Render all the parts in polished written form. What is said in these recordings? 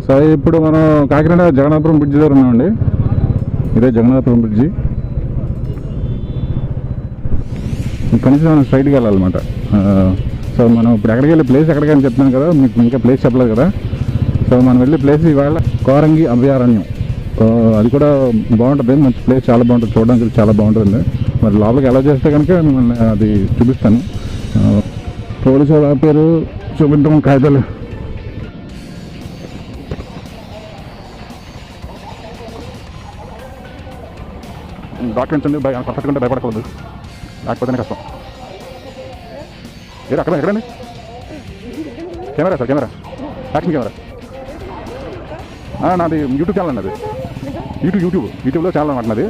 So ఇప్పుడు మనం Kakinada Jagannathapuram bridge దగ్గర ఉన్నామండి. ఇదే జగన్నాథపురం బ్రిడ్జి. ఇక్కడ నుంచి మనం స్ట్రైట్గా వెళ్ళాలన్నమాట. సో మనం ఇప్పుడు ఎక్కడికి వెళ్ళే ప్లేస్ ఎక్కడికని చెప్తున్నాను కదా, మీకు ఇంకా ప్లేస్ చెప్పలేదు కదా. సో మనం వెళ్ళే ప్లేస్ ఇవాళ కోరంగి అభయారణ్యం. అది కూడా బాగుంటుంది, మంచి ప్లేస్, చాలా బాగుంటుంది, చూడడానికి చాలా బాగుంటుంది. మరి లోపలికి ఎలా చేస్తే కనుక మిమ్మల్ని అది చూపిస్తాను. పోలీసు వాళ్ళ పేరు చూపిద్దాం, కాగితాలు. డాక్యుమెంట్స్ అండి, పర్ఫెక్ట్గా ఉంటే భయపడకూడదు, లేకపోతేనే కష్టం. ఏదో ఎక్కడండి camera sir, camera, action camera. నాది యూట్యూబ్ ఛానల్ అండి, అది యూట్యూబ్లో ఛానల్ అనమాట నాది.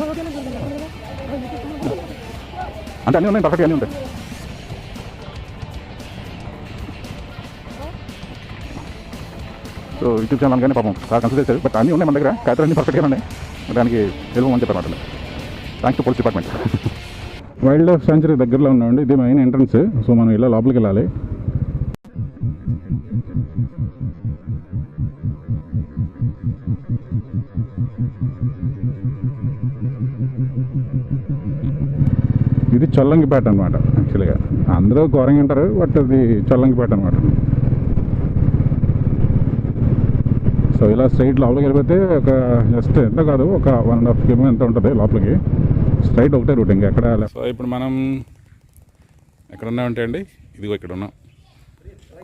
అంటే అన్నీ ఉన్నాయి, పర్ఫెక్ట్గా అన్నీ ఉంటాయి. సో యూట్యూబ్ ఛానల్ కానీ పాపం చాలా కన్సిడర్ చేశారు, బట్ అన్నీ ఉన్నాయి మన దగ్గర, కాగితాలు అన్నీ పర్ఫెక్ట్గా ఉన్నాయి. దానికి వెళ్ళమని చెప్పారు అనమాట. Thanks to police department. Wild life sanctuary దగ్గరలో ఉన్నామండి, ఇది మెయిన్ ఎంట్రన్స్. సో మనం ఇలా లోపలికి వెళ్ళాలి. ఇది చొల్లంగిపేట అనమాట. యాక్చువల్గా అందరూ కోరంగి అంటారు, బట్ అది చొల్లంగిపేట అనమాట. సో ఇలా స్ట్రైట్ లోపలికి వెళ్ళిపోతే ఒక జస్ట్ ఎంత కాదు, ఒక 1.5 కిలోమీటర్ ఎంత ఉంటుంది లోపలికి. స్ట్రైట్ ఒకటే రూట్, ఇంకా ఎక్కడ. సో ఇప్పుడు మనం ఎక్కడ ఉన్నామంటే అండి, ఇదిగో ఇక్కడ ఉన్నాం,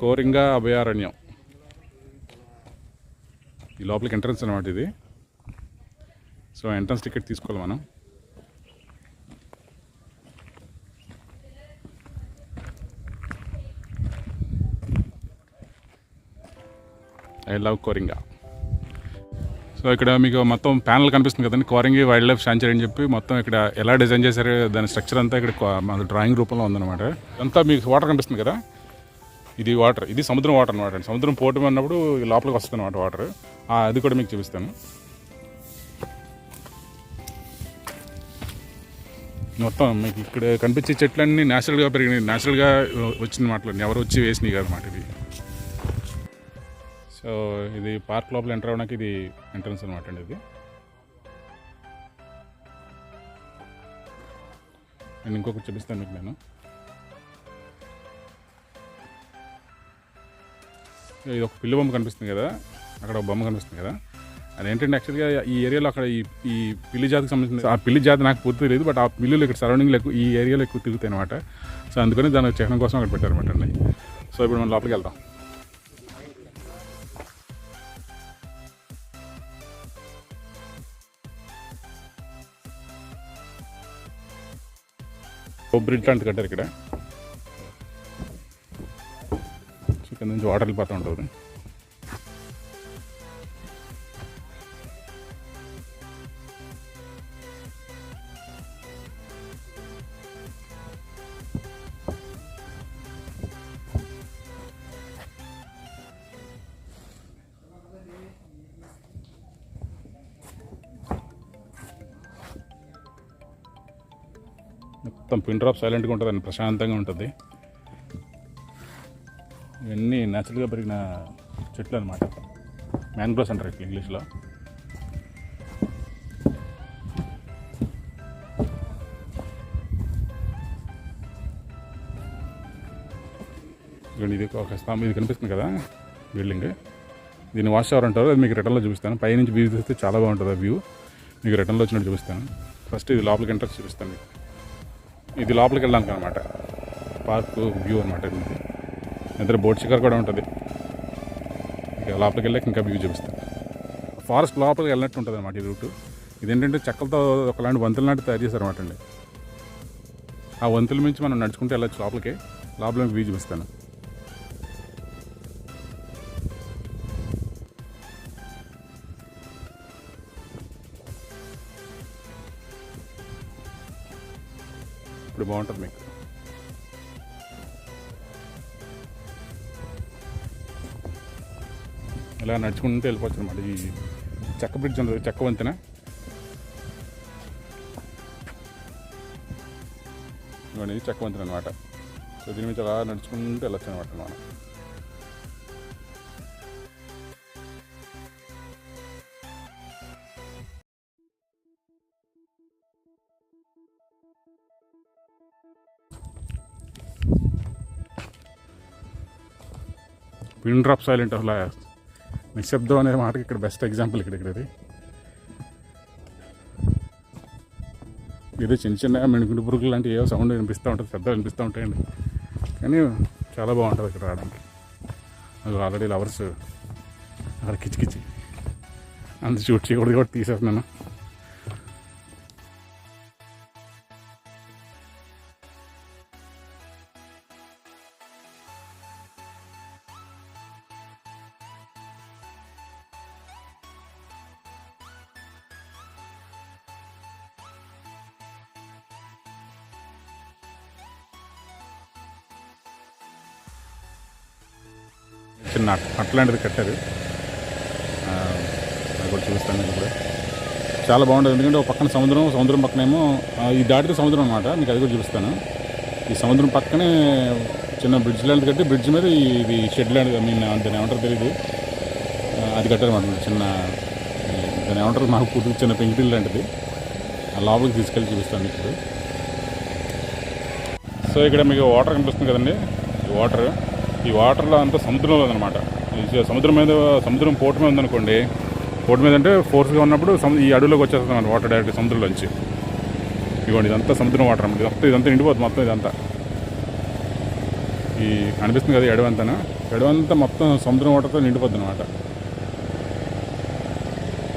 కోరింగ అభయారణ్యం. ఈ లోపలికి ఎంట్రన్స్ అనమాట ఇది. సో ఎంట్రన్స్ టికెట్ తీసుకోవాలి మనం. I love Coringa. సో ఇక్కడ మీకు మొత్తం ప్యానల్ కనిపిస్తుంది కదండి, కోరంగి వైల్డ్ లైఫ్ సాంచురీ అని చెప్పి మొత్తం ఇక్కడ ఎలా డిజైన్ చేశారు, దాని స్ట్రక్చర్ అంతా ఇక్కడ డ్రాయింగ్ రూపంలో ఉందన్నమాట. అంతా మీకు వాటర్ కనిపిస్తుంది కదా, ఇది వాటర్, ఇది సముద్రం వాటర్ అనమాట. సముద్రం పోటు అన్నప్పుడు లోపలికి వస్తుంది అనమాట వాటర్. అది కూడా మీకు చూపిస్తాను. మొత్తం మీకు ఇక్కడ కనిపించే చెట్లన్నీ న్యాచురల్గా పెరిగినాయి, న్యాచురల్గా వచ్చిన మాటలు, ఎవరు వచ్చి వేసినాయి కదన్నమాట ఇది. సో ఇది పార్క్ లోపల ఎంటర్ అవ్వడానికి ఇది ఎంట్రన్స్ అనమాట అండి. ఇది నేను ఇంకొకటి చూపిస్తాను మీకు. నేను ఇది ఒక పిల్లి బొమ్మ కనిపిస్తుంది కదా, అక్కడ ఒక బొమ్మ కనిపిస్తుంది కదా, అదేంటంటే యాక్చువల్గా ఈ ఏరియాలో అక్కడ ఈ పిల్లి జాతికి సంబంధించిన, ఆ పిల్లి జాతి నాకు పూర్తి తెలియదు, బట్ ఆ పిల్లులు ఇక్కడ సరౌండింగ్లో ఎక్కువ, ఈ ఏరియాలో ఎక్కువ తిరుగుతాయి అనమాట. సో అందుకని దాని చిహ్నం కోసం అక్కడ పెట్టారనమాట అండి. సో ఇప్పుడు మనం లోపలికి వెళ్దాం. బ్రిడ్జ్ లాంటిది కట్టారు ఇక్కడ. ఇక్కడ నుంచి వాటర్ వెళ్ళిపోతూ ఉంటుంది. మొత్తం పిన్ డ్రాప్ సైలెంట్గా ఉంటుంది అండి, ప్రశాంతంగా ఉంటుంది. ఇవన్నీ న్యాచురల్గా పెరిగిన చెట్లు అనమాట, మ్యాంగ్రోవ్స్ అంటారు ఇట్లా ఇంగ్లీష్లో. ఇది ఒక స్తంభం, ఇది కనిపిస్తుంది కదా బిల్డింగ్, దీన్ని వాచ్ టవర్ అంటారు. అది మీకు రిటర్న్లో చూపిస్తాను. పైనుంచి వ్యూ చూస్తే చాలా బాగుంటుంది ఆ వ్యూ, మీకు రిటర్న్లో వచ్చినట్టు చూపిస్తాను. ఫస్ట్ ఇది లోపలికి ఎంట్రన్స్ చూపిస్తాను మీకు. ఇది లోపలికి వెళ్ళడానికి అనమాట, పార్క్ వ్యూ అనమాట. ఇద్దరు బోట్ షికార్ కూడా ఉంటుంది. ఇక లోపలికి వెళ్ళాక ఇంకా వ్యూ చూపిస్తాను. ఫారెస్ట్ లోపలికి వెళ్ళినట్టు ఉంటుంది అనమాట ఈ రూటు. ఇదేంటంటే చెక్కలతో ఒకలాంటి వంతుల నాటి తయారు చేశారు అనమాట అండి. ఆ వంతుల నుంచి మనం నడుచుకుంటూ వెళ్ళచ్చు లోపలికి. లోపల వ్యూ చూపిస్తాను. ఇప్పుడు బాగుంటుంది మీకు. ఇలా నడుచుకుంటూ వెళ్ళిపోవచ్చు అనమాట. ఈ చెక్క బ్రిడ్జ్ ఉంటుంది, చెక్క వంతెన. ఇవన్నీ చెక్క వంతెన అనమాట. సో దీని మీద అలా నడుచుకుంటూ వెళ్ళొచ్చు అనమాట మనం. పిన్ డ్రాప్ సైలెంట్ అసలు నిశ్శబ్దం అనే మాటకి ఇక్కడ బెస్ట్ ఎగ్జాంపుల్ ఇది ఏదో చిన్న చిన్న మిణుగుడు పురుగులు లాంటి ఏవో సౌండ్ వినిపిస్తూ ఉంటుంది, శబ్దాలు వినిపిస్తూ ఉంటాయండి. కానీ చాలా బాగుంటుంది ఇక్కడ రావడానికి. అది ఆల్రెడీ లవర్స్ అక్కడ కిచ్చి అంత షూట్ చేయకూడదు కూడా తీసేస్తున్నాను. చిన్న అట్లాంటిది కట్టారు, అది కూడా చూపిస్తాను నేను ఇప్పుడు. చాలా బాగుంటుంది, ఎందుకంటే ఒక పక్కన సముద్రం పక్కనేమో ఈ దాటితే సముద్రం అనమాట. మీకు అది కూడా చూపిస్తాను. ఈ సముద్రం పక్కనే చిన్న బ్రిడ్జ్ లాంటిది కట్టి, బ్రిడ్జ్ మీద ఇది షెడ్ లాంటిది, దాన్ని ఏమంటారు తెలియదు, అది కట్టారన్నమాట. చిన్న దాన్ని ఏమంటారు మాకు పూర్తిగా చిన్న పెంకిటిల్ లాంటిది. ఆ లోపలికి తీసుకెళ్ళి చూపిస్తాను ఇప్పుడు. సో ఇక్కడ మీకు వాటర్ కనిపిస్తుంది కదండి, ఈ వాటర్లో అంతా సముద్రంలో ఉందన్నమాట. సముద్రం పోటు మీద ఉందనుకోండి, పోటు మీద అంటే ఫోర్స్గా ఉన్నప్పుడు ఈ అడవిలోకి వచ్చేస్తుంది అన్నమాట వాటర్ డైరెక్ట్ సముద్రంలోంచి. ఇదిగోండి ఇదంతా సముద్రం వాటర్ అన్నమాట. ఇదంతా నిండిపోతుంది మొత్తం. ఇదంతా ఈ కనిపిస్తుంది కదా అడవంతా మొత్తం సముద్రం వాటర్తో నిండిపోద్ది అనమాట.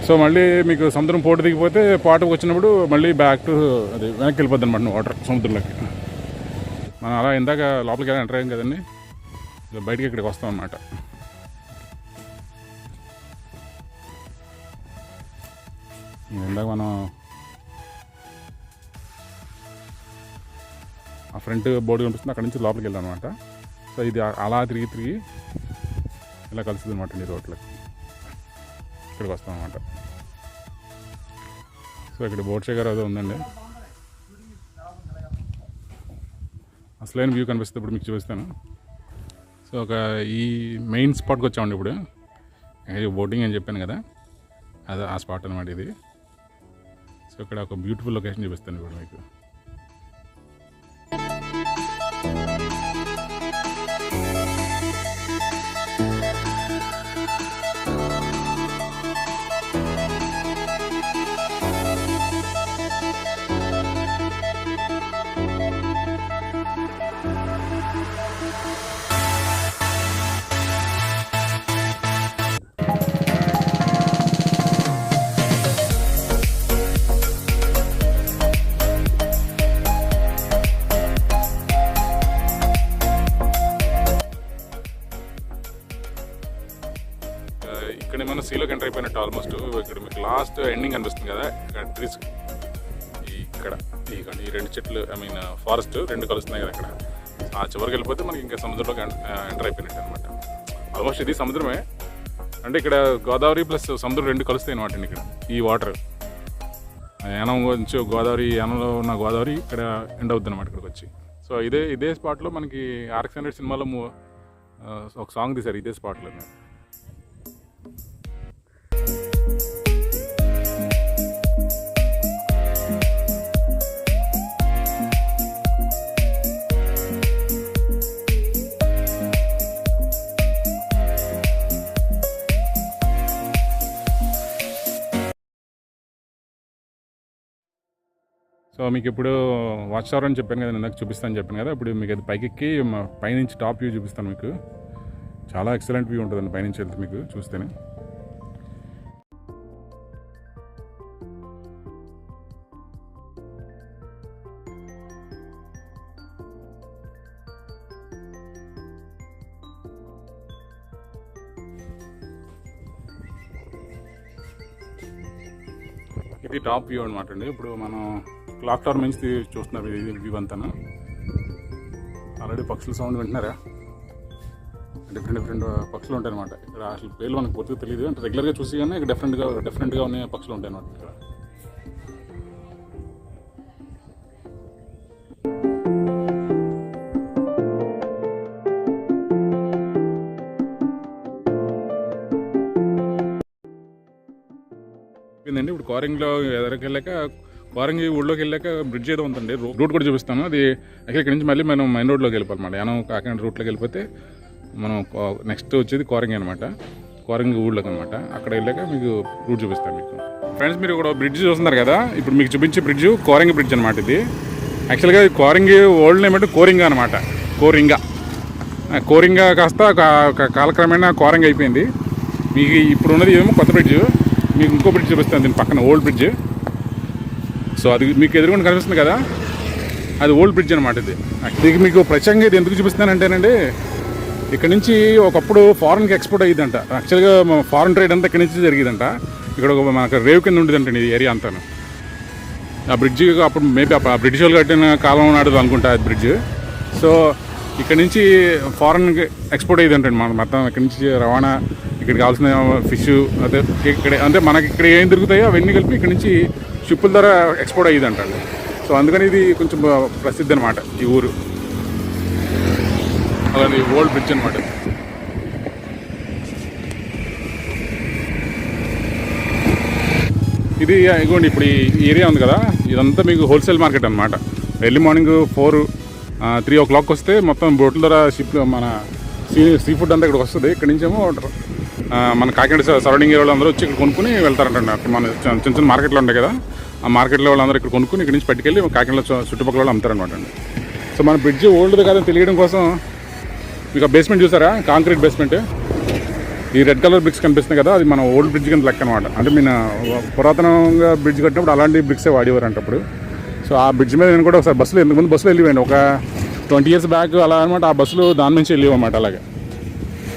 సో మళ్ళీ మీకు సముద్రం పోటు దిగిపోతే పాటుకు వచ్చినప్పుడు మళ్ళీ బ్యాక్ టు అది వెనక్కి వెళ్ళిపోద్ది అనమాట వాటర్ సముద్రంలోకి. మనం అలా ఇందాక లోపలికి వెళ్ళి ఎంటర్ అయ్యాం కదండి, బయటికి ఇక్కడికి వస్తాం అన్నమాట. ఇందాక మనం ఆ ఫ్రంట్ బోర్డు కనిపిస్తుంది, అక్కడ నుంచి లోపలికి వెళ్ళాం అనమాట. సో ఇది అలా తిరిగి ఇలా కలుస్తుంది అనమాట ఈ రోడ్లకి. ఇక్కడికి వస్తాం అన్నమాట. సో ఇక్కడ బోట్ షేగర్ అదే ఉందండి. అసలైన వ్యూ కనిపిస్తుంది, ఇప్పుడు మీకు చూపిస్తాను. సో ఈ మెయిన్ స్పాట్కి వచ్చామండి ఇప్పుడు. బోటింగ్ అని చెప్పాను కదా, అదే ఆ స్పాట్ అనమాట ఇది. సో ఇక్కడ ఒక బ్యూటిఫుల్ లొకేషన్ చూపిస్తాను ఇప్పుడు మీకు. ఇక్కడ ఏమైనా సీలోకి ఎంటర్ అయిపోయినట్టు ఆల్మోస్ట్. ఇక్కడ మీకు లాస్ట్ ఎండింగ్ అనిపిస్తుంది కదా, ఇక్కడ ట్రీస్ ఇక్కడ ఈ రెండు చెట్లు ఫారెస్ట్ రెండు కలుస్తున్నాయి కదా ఇక్కడ. ఆ చివరికి వెళ్ళిపోతే మనకి ఇంకా సముద్రంలోకి ఎంటర్ అయిపోయినట్టు అనమాట. ఆల్మోస్ట్ ఇది సముద్రమే, అంటే ఇక్కడ గోదావరి ప్లస్ సముద్రం రెండు కలుస్తాయి అనమాట అండి ఇక్కడ. ఈ వాటర్ యానం నుంచి యానంలో ఉన్న గోదావరి ఇక్కడ ఎండ్ అవుతుంది అనమాట ఇక్కడికి వచ్చి. సో ఇదే స్పాట్లో మనకి RX 100 సినిమాలో ఒక సాంగ్ తీశారు ఇదే స్పాట్లో. సో మీకు ఇప్పుడు వాచ్ టవర్ అని చెప్పాను కదా, ఇందాక చూపిస్తాను చెప్పాను కదా. ఇప్పుడు మీకు అది పైకెక్కి పైనుంచి టాప్ వ్యూ చూపిస్తాను మీకు. చాలా ఎక్సలెంట్ వ్యూ ఉంటుందండి పైనుంచి వెళ్తే మీకు చూస్తేనే. ఇది టాప్ వ్యూ అనమాట అండి. ఇప్పుడు మనం క్లాక్ టవర్ నుంచి చూస్తున్నారు ఇది వ్యూ అంతా. ఆల్రెడీ పక్షుల సౌండ్ వింటున్నారా? డిఫరెంట్ పక్షులు ఉంటాయి అనమాట ఇక్కడ. అసలు పేర్లు మనకు పూర్తిగా తెలియదు, అంటే రెగ్యులర్గా చూసి కానీ ఇక్కడ డిఫరెంట్గా ఉన్న పక్షులు ఉంటాయి అనమాట ఇక్కడ. ఇప్పుడు కోరింగ్లో ఎదరికి వెళ్ళాక కోరంగి ఊళ్ళోకి వెళ్ళాక బ్రిడ్జ్ ఏదో ఉందండి, రూట్ కూడా చూపిస్తాను. అది యాక్చువల్లీ ఇక్కడ నుంచి మళ్ళీ మనం మెయిన్ రోడ్లోకి వెళ్ళిపోవాలన్నమాట. యానం కాకినాడ రూట్లోకి వెళ్ళిపోతే మనం నెక్స్ట్ వచ్చేది కోరంగి అనమాట. కోరంగి ఊళ్ళోకి అనమాట. అక్కడ వెళ్ళాక మీకు రూట్ చూపిస్తాను మీకు. ఫ్రెండ్స్ మీరు ఇక్కడ బ్రిడ్జ్ చూస్తున్నారు కదా, ఇప్పుడు మీకు చూపించే బ్రిడ్జ్ కోరంగి బ్రిడ్జ్ అనమాట. ఇది యాక్చువల్గా కోరంగి ఓల్డ్ నేమ్ అంటే కోరింగా అనమాట. కోరింగా కాస్త కాలక్రమేణా కోరంగి అయిపోయింది. మీకు ఇప్పుడు ఉన్నది ఏమో కొత్త బ్రిడ్జ్. మీకు ఇంకో బ్రిడ్జ్ చూపిస్తాను దీని పక్కన, ఓల్డ్ బ్రిడ్జ్. సో అది మీకు ఎదురుకుండా కనిపిస్తుంది కదా, అది ఓల్డ్ బ్రిడ్జ్ అనమాట. ఇది మీకు ప్రత్యేకంగా ఇది ఎందుకు చూపిస్తానంటేనండి, ఇక్కడ నుంచి ఒకప్పుడు ఫారెన్కి ఎక్స్పోర్ట్ అయ్యిందంట. యాక్చువల్గా ఫారెన్ ట్రేడ్ అంతా ఇక్కడ నుంచి జరిగిందంట. ఇక్కడ ఒక మనకు రేవ్ కింద ఉండేదంటండి ఈ ఏరియా అంతాను. ఆ బ్రిడ్జ్ అప్పుడు మేబీ ఆ బ్రిటిష్ వాళ్ళు కట్టిన కాలం నాడు అనుకుంటా అది బ్రిడ్జ్. సో ఇక్కడ నుంచి ఫారెన్కి ఎక్స్పోర్ట్ అయ్యిందంటండి మన మొత్తం. ఇక్కడ నుంచి రవాణా, ఇక్కడ కావాల్సిన ఫిష్ అదే ఇక్కడ అంటే మనకి ఇక్కడ ఏం దొరుకుతాయో అవన్నీ కలిపి ఇక్కడ నుంచి షిప్పుల ద్వారా ఎక్స్పోర్ట్ అయ్యిందంటండి. సో అందుకని ఇది కొంచెం ప్రసిద్ధి అనమాట ఈ ఊరు. అలాంటి ఓల్డ్ బ్రిడ్జ్ అనమాట. ఇది ఇదిగోండి ఇప్పుడు ఈ ఏరియా ఉంది కదా, ఇదంతా మీకు హోల్సేల్ మార్కెట్ అనమాట. ఎర్లీ మార్నింగ్ 3 o'clock వస్తే మొత్తం బోట్ల ద్వారా షిప్లో మన సీ ఫుడ్ అంతా ఇక్కడికి వస్తుంది. ఇక్కడ నుంచేమో మన కాకినాడ సరౌండింగ్ ఏరియా వాళ్ళందరూ వచ్చి ఇక్కడ కొనుక్కుని వెళ్తారంట. మన చిన్న చిన్న మార్కెట్లు ఉంటాయి కదా, ఆ మార్కెట్లో వాళ్ళందరూ ఇక్కడ కొనుక్కుని ఇక్కడ నుంచి పట్టుకెళ్ళి కాకినాడ చుట్టుపక్కల వాళ్ళు అమ్ముతారనమాట అండి. సో మన బ్రిడ్జ్ ఓల్డ్ది కాదని తెలియడం కోసం మీకు ఆ బేస్మెంట్ చూసారా, కాంక్రీట్ బేస్మెంట్. ఈ రెడ్ కలర్ బ్రిక్స్ కనిపిస్తున్నాయి కదా, అది మన ఓల్డ్ బ్రిడ్జ్ కింద లెక్క అనమాట. అంటే మన పురాతనంగా బ్రిడ్జ్ కట్టినప్పుడు అలాంటి బ్రిక్సే వాడేవారంట అప్పుడు. సో ఆ బ్రిడ్జ్ మీద నేను కూడా ఒకసారి బస్సులో ముందు బస్సులో వెళ్ళిపోయాను ఒక 20 years బ్యాక్ అలా అనమాట. ఆ బస్సులో దాని నుంచి వెళ్ళివన్నమాట అలాగే.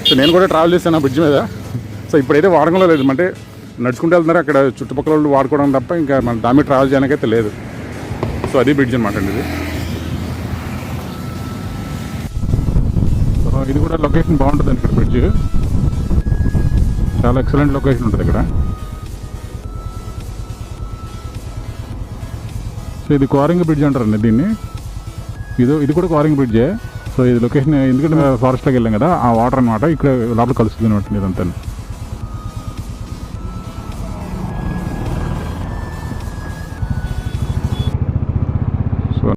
సో నేను కూడా ట్రావెల్ చేశాను ఆ బ్రిడ్జ్ మీద. సో ఇప్పుడైతే వాడకంలో లేదు, అంటే నడుచుకుంటూ వెళ్తున్నారు అక్కడ చుట్టుపక్కల వాళ్ళు వాడుకోవడం తప్ప ఇంకా మన దాని మీద ట్రావెల్ చేయడానికైతే లేదు. సో అది బ్రిడ్జ్ అనమాట అండి ఇది. సో ఇది కూడా లొకేషన్ బాగుంటుంది ఇక్కడ బ్రిడ్జ్, చాలా ఎక్సలెంట్ లొకేషన్ ఉంటుంది ఇక్కడ. సో ఇది కోరంగి బ్రిడ్జ్ అంటారండి దీన్ని. ఇది కూడా కోరంగి బ్రిడ్జే. సో ఇది లొకేషన్ ఎందుకంటే ఫారెస్ట్లోకి వెళ్ళాం కదా, ఆ వాటర్ అనమాట ఇక్కడ లోపల కలుస్తుంది అనమాట ఇదంతా.